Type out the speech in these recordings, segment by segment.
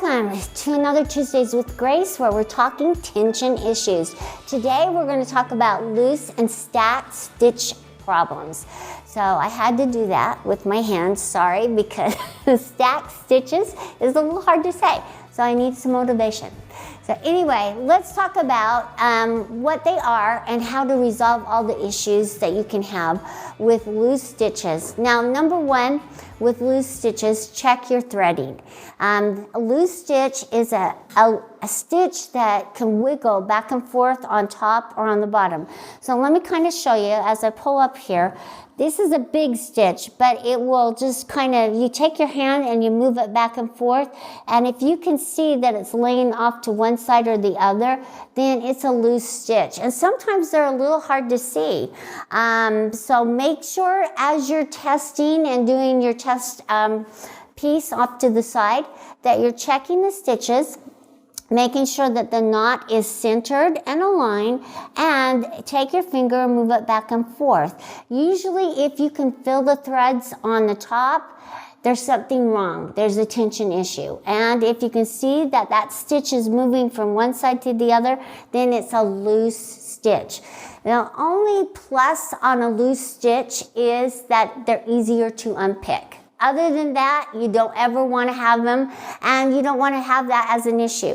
Welcome to another Tuesdays with Grace, where we're talking tension issues. Today we're going to talk about loose and stacked stitch problems. So I had to do that with my hands, sorry, because stacked stitches is a little hard to say. So I need some motivation. So anyway, let's talk about what they are and how to resolve all the issues that you can have with loose stitches. Now, number one, with loose stitches, check your threading. A loose stitch is a stitch that can wiggle back and forth on top or on the bottom. So let me kind of show you as I pull up here. This is a big stitch, but it will just kind of, you take your hand and you move it back and forth. And if you can see that it's laying off to one side or the other, then it's a loose stitch. And sometimes they're a little hard to see. So make sure as you're testing and doing your test piece off to the side that you're checking the stitches, making sure that the knot is centered and aligned, and take your finger and move it back and forth. Usually if you can feel the threads on the top, there's something wrong. There's a tension issue. And if you can see that that stitch is moving from one side to the other, then it's a loose stitch. Now, only plus on a loose stitch is that they're easier to unpick. Other than that, you don't ever want to have them, and you don't want to have that as an issue.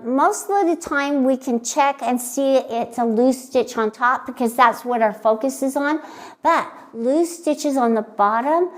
Most of the time, we can check and see it's a loose stitch on top because that's what our focus is on. But loose stitches on the bottom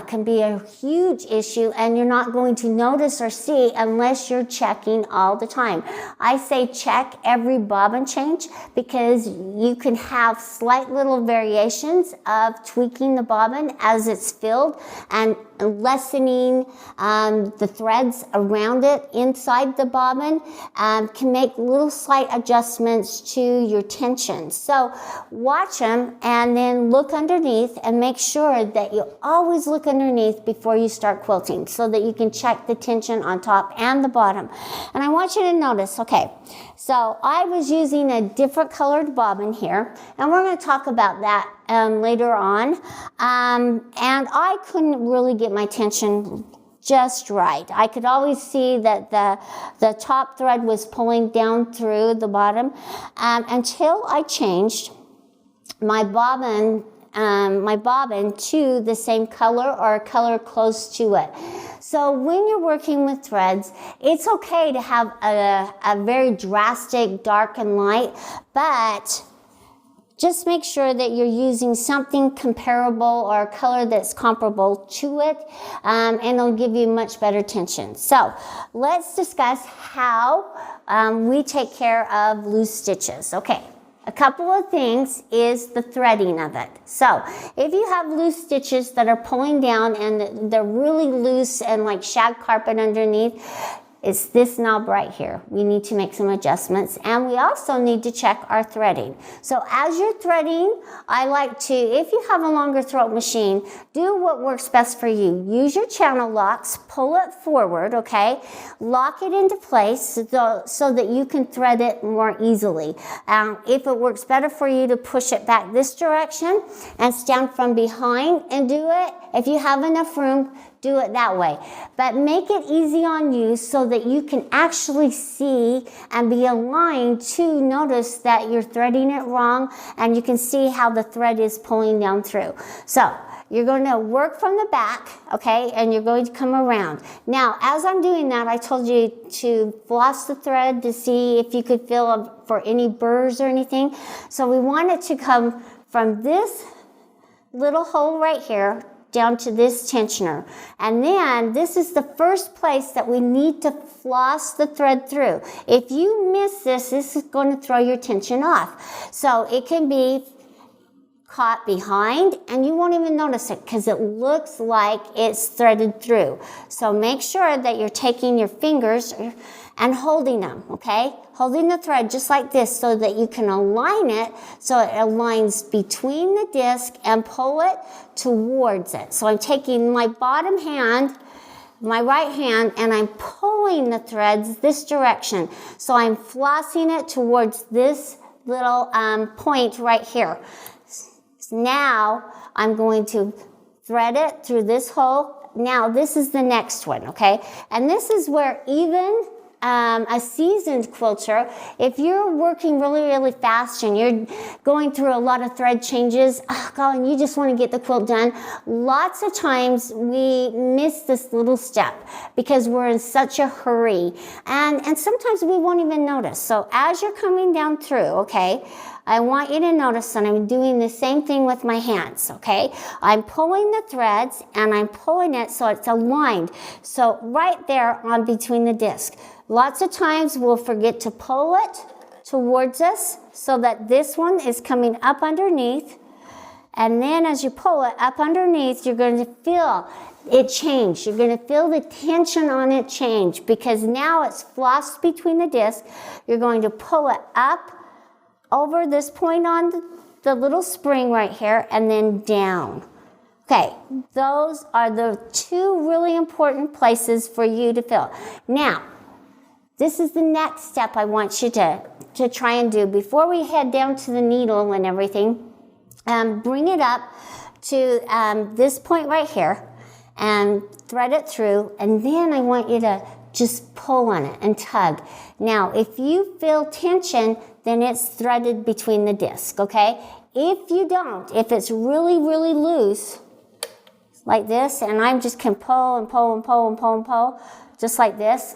can be a huge issue, and you're not going to notice or see unless you're checking all the time. I say check every bobbin change because you can have slight little variations of tweaking the bobbin as it's filled and lessening the threads around it inside the bobbin can make little slight adjustments to your tension. So watch them and then look underneath and make sure that you always look underneath before you start quilting so that you can check the tension on top and the bottom. And I want you to notice, okay, so I was using a different colored bobbin here, and we're going to talk about that later on. And I couldn't really get my tension just right. I could always see that the top thread was pulling down through the bottom until I changed my bobbin to the same color or a color close to it. So when you're working with threads, it's okay to have a very drastic dark and light, but just make sure that you're using something comparable or a color that's comparable to it, and it'll give you much better tension. So let's discuss how we take care of loose stitches. Okay. A couple of things is the threading of it. So if you have loose stitches that are pulling down and they're really loose and like shag carpet underneath, it's this knob right here. We need to make some adjustments, and we also need to check our threading. So as you're threading, I like to, if you have a longer throat machine, do what works best for you. Use your channel locks, pull it forward, okay? Lock it into place so that you can thread it more easily. If it works better for you to push it back this direction and stand from behind and do it, if you have enough room, do it that way. But make it easy on you so that you can actually see and be aligned to notice that you're threading it wrong, and you can see how the thread is pulling down through. So you're going to work from the back, okay, and you're going to come around. Now, as I'm doing that, I told you to floss the thread to see if you could feel for any burrs or anything. So we want it to come from this little hole right here down to this tensioner. And then this is the first place that we need to floss the thread through. If you miss this, this is going to throw your tension off. So it can be caught behind and you won't even notice it because it looks like it's threaded through. So make sure that you're taking your fingers and holding them, okay? Holding the thread just like this so that you can align it so it aligns between the disc and pull it towards it. So I'm taking my bottom hand, my right hand, and I'm pulling the threads this direction. So I'm flossing it towards this little point right here. Now I'm going to thread it through this hole now this is the next one, okay? And this is where even a seasoned quilter, if you're working really, really fast and you're going through a lot of thread changes, and you just want to get the quilt done, lots of times we miss this little step because we're in such a hurry. And sometimes we won't even notice. So as you're coming down through, okay, I want you to notice that I'm doing the same thing with my hands, okay? I'm pulling the threads and I'm pulling it so it's aligned. So right there on between the disc. Lots of times we'll forget to pull it towards us so that this one is coming up underneath. And then as you pull it up underneath, you're going to feel it change. You're going to feel the tension on it change because now it's flossed between the disc. You're going to pull it up over this point on the little spring right here and then down. Okay, those are the two really important places for you to feel. Now, this is the next step I want you to try and do. Before we head down to the needle and everything, bring it up to this point right here and thread it through, and then I want you to just pull on it and tug. Now, if you feel tension, then it's threaded between the disc, okay? If you don't, if it's really, really loose, like this, and I just can pull and pull and pull and pull and pull, just like this,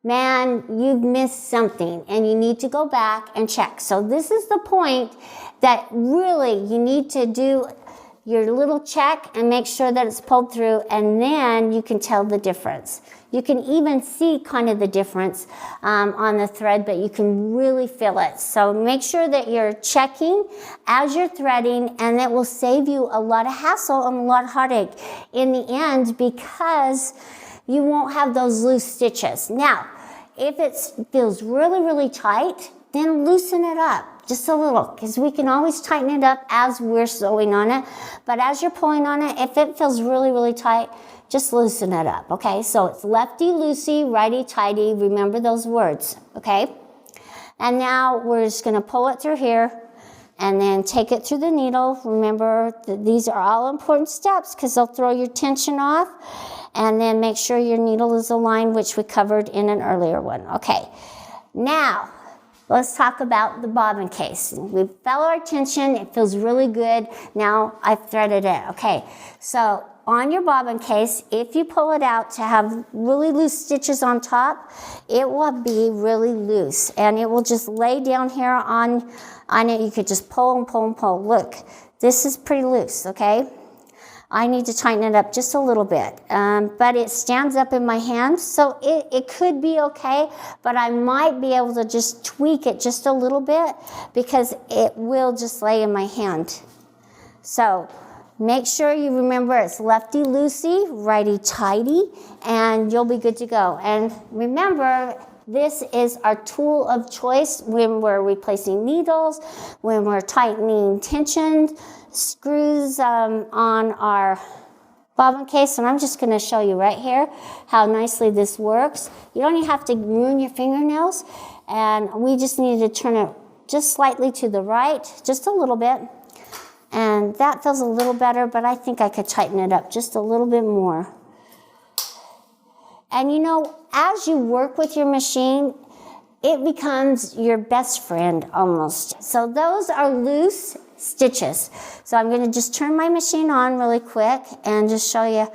man, you've missed something and you need to go back and check. So this is the point that really you need to do your little check and make sure that it's pulled through, and then you can tell the difference. You can even see kind of the difference on the thread, but you can really feel it. So make sure that you're checking as you're threading, and it will save you a lot of hassle and a lot of heartache in the end because you won't have those loose stitches. Now, if it feels really, really tight, then loosen it up just a little, because we can always tighten it up as we're sewing on it. But as you're pulling on it, if it feels really, really tight, just loosen it up, okay? So it's lefty-loosey, righty-tighty. Remember those words, okay? And now we're just going to pull it through here and then take it through the needle. Remember that these are all important steps because they'll throw your tension off. And then make sure your needle is aligned, which we covered in an earlier one. Okay, now let's talk about the bobbin case. We felt our tension, it feels really good. Now I've threaded it. Okay, so on your bobbin case, if you pull it out to have really loose stitches on top, it will be really loose and it will just lay down here on it. You could just pull and pull and pull. Look, this is pretty loose, okay? I need to tighten it up just a little bit, but it stands up in my hand, so it could be okay, but I might be able to just tweak it just a little bit because it will just lay in my hand. So make sure you remember it's lefty-loosey, righty-tighty, and you'll be good to go. And remember, this is our tool of choice when we're replacing needles, when we're tightening tension screws on our bobbin case. And I'm just going to show you right here how nicely this works. You don't even have to ruin your fingernails, and we just need to turn it just slightly to the right, just a little bit, and that feels a little better, but I think I could tighten it up just a little bit more. And you know, as you work with your machine, it becomes your best friend almost. So those are loose stitches. So I'm going to just turn my machine on really quick and just show you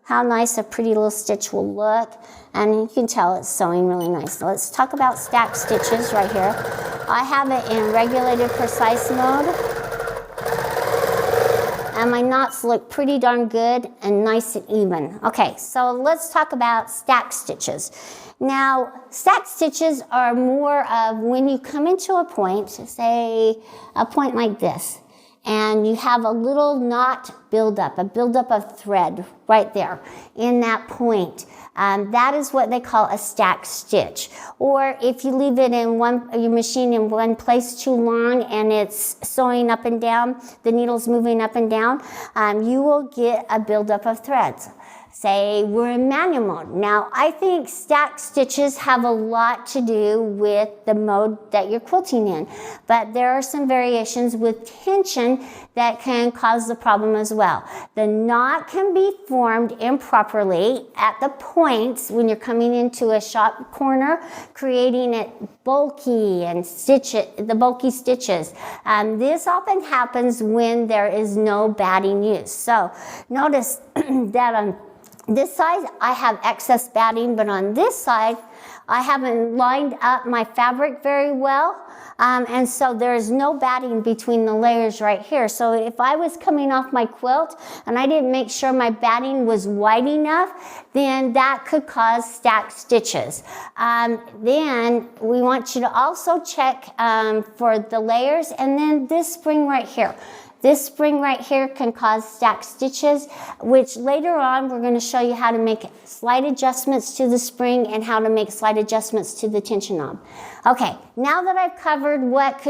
how nice a pretty little stitch will look. And you can tell it's sewing really nice. So let's talk about stacked stitches right here. I have it in regulated precise mode. And my knots look pretty darn good and nice and even. Okay, so let's talk about stacked stitches. Now, stacked stitches are more of when you come into a point, say a point like this, and you have a little knot buildup, a buildup of thread right there in that point. That is what they call a stacked stitch. Or if you leave it in your machine in one place too long and it's sewing up and down, the needle's moving up and down, you will get a buildup of threads. Say we're in manual mode. Now, I think stacked stitches have a lot to do with the mode that you're quilting in, but there are some variations with tension that can cause the problem as well. The knot can be formed improperly at the points when you're coming into a shop corner, creating it bulky and the bulky stitches. This often happens when there is no batting used. So notice that on this side, I have excess batting, but on this side, I haven't lined up my fabric very well. And so there's no batting between the layers right here. So if I was coming off my quilt and I didn't make sure my batting was wide enough, then that could cause stacked stitches. Then we want you to also check for the layers, and then this spring right here. This spring right here can cause stacked stitches, which later on we're going to show you how to make slight adjustments to the spring and how to make slight adjustments to the tension knob. Okay, now that I've covered what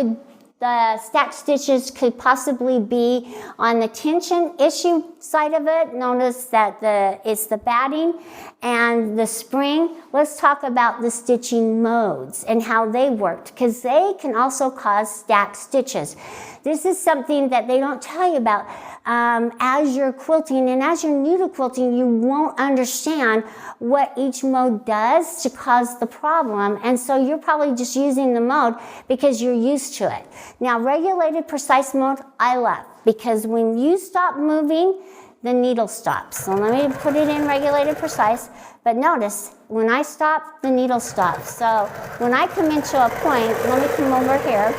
the stacked stitches could possibly be on the tension issue side of it, notice that it's the batting and the spring. Let's talk about the stitching modes and how they worked, because they can also cause stacked stitches. This is something that they don't tell you about as you're quilting, and as you're new to quilting, you won't understand what each mode does to cause the problem, and so you're probably just using the mode because you're used to it. Now, regulated precise mode, I love, because when you stop moving, the needle stops. So let me put it in regulated precise, but notice, when I stop, the needle stops. So when I come into a point, let me come over here.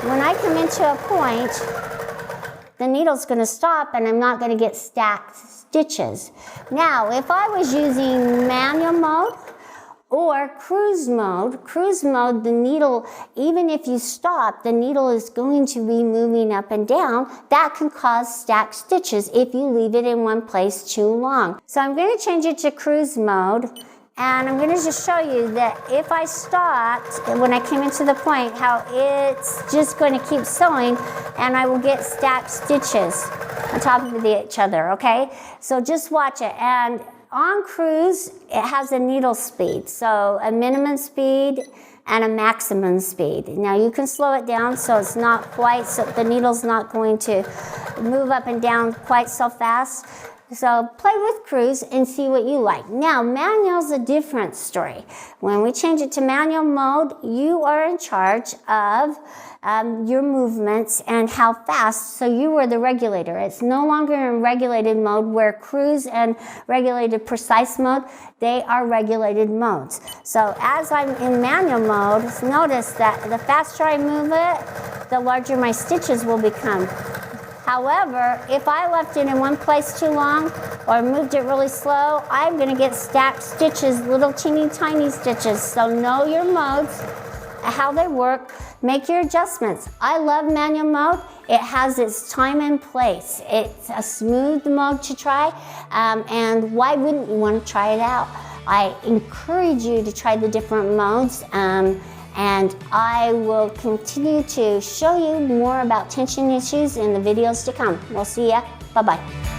When I come into a point, the needle's going to stop and I'm not going to get stacked stitches. Now, if I was using manual mode or cruise mode, the needle, even if you stop, the needle is going to be moving up and down. That can cause stacked stitches if you leave it in one place too long. So I'm going to change it to cruise mode. And I'm going to just show you that if I stopped, when I came into the point, how it's just going to keep sewing and I will get stacked stitches on top of each other, okay? So just watch it. And on cruise, it has a needle speed, so a minimum speed and a maximum speed. Now you can slow it down so it's not quite, so the needle's not going to move up and down quite so fast. So play with cruise and see what you like. Now, manual's a different story. When we change it to manual mode, you are in charge of your movements and how fast, so you are the regulator. It's no longer in regulated mode where cruise and regulated precise mode, they are regulated modes. So as I'm in manual mode, notice that the faster I move it, the larger my stitches will become. However, if I left it in one place too long or moved it really slow, I'm going to get stacked stitches, little teeny tiny stitches. So know your modes, how they work, make your adjustments. I love manual mode. It has its time and place. It's a smooth mode to try, and why wouldn't you want to try it out? I encourage you to try the different modes. And I will continue to show you more about tension issues in the videos to come. We'll see ya. Bye-bye.